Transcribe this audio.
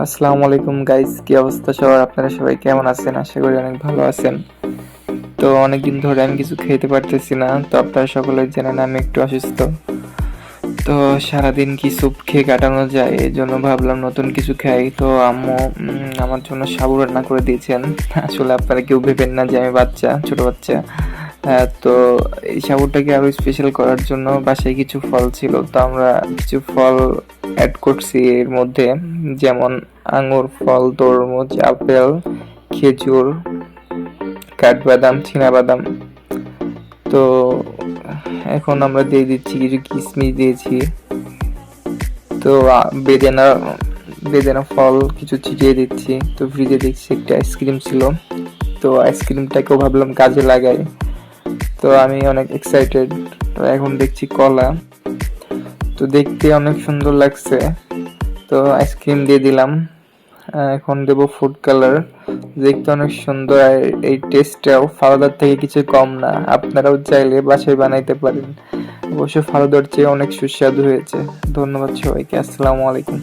আসসালামু আলাইকুম গাইস, কি অবস্থা সবার? আপনারা সবাই কেমন আছেন? আশা করি অনেক ভালো আছেন। তো অনেকদিন ধরে আমি কিছু খেতে পারতেছি না, তো আপনারা সকলে জানেন আমি একটু অসুস্থ। তো সারাদিন কি স্যুপ খেয়ে কাটানো যায়, এই জন্য ভাবলাম নতুন কিছু খাই। তো আম্মু আমার জন্য সাবু রান্না করে দিয়েছেন। আসলে আপনারা কেউ ভেবেন না যে আমি বাচ্চা, ছোট বাচ্চা। তো এই সাবুটাকে আরো স্পেশাল করার জন্য বাসায় কিছু ফল ছিল, তো আমরা কিছু ফল অ্যাড করছি এর মধ্যে, যেমন আঙ্গুর ফল, তরমুজ, আপেল, খেজুর, কাঠবাদাম, বাদাম। তো এখন আমরা দিয়ে দিচ্ছি কিছু কিশমিশ দিয়েছি। তো বেদেনা বেদেনা ফল কিছু ছিটিয়ে দিচ্ছি। তো ফ্রিজে দেখছি একটা আইসক্রিম ছিল, তো আইসক্রিমটাকেও ভাবলাম কাজে লাগাই। তো আমি অনেক এক্সাইটেড। তো এখন দেখছি কলা, তো দেখতে অনেক সুন্দর লাগছে। তো আইসক্রিম দিয়ে দিলাম। এখন দেব ফুড কালার, দেখতে অনেক সুন্দর। আর এই টেস্টটাও ফালুদার থেকে কিছু কম না, আপনারাও চাইলে বাসায় বানাইতে পারেন। অবশ্য ফালুদার চেয়ে অনেক সুস্বাদু হয়েছে। ধন্যবাদ সবাইকে, আসসালামু আলাইকুম।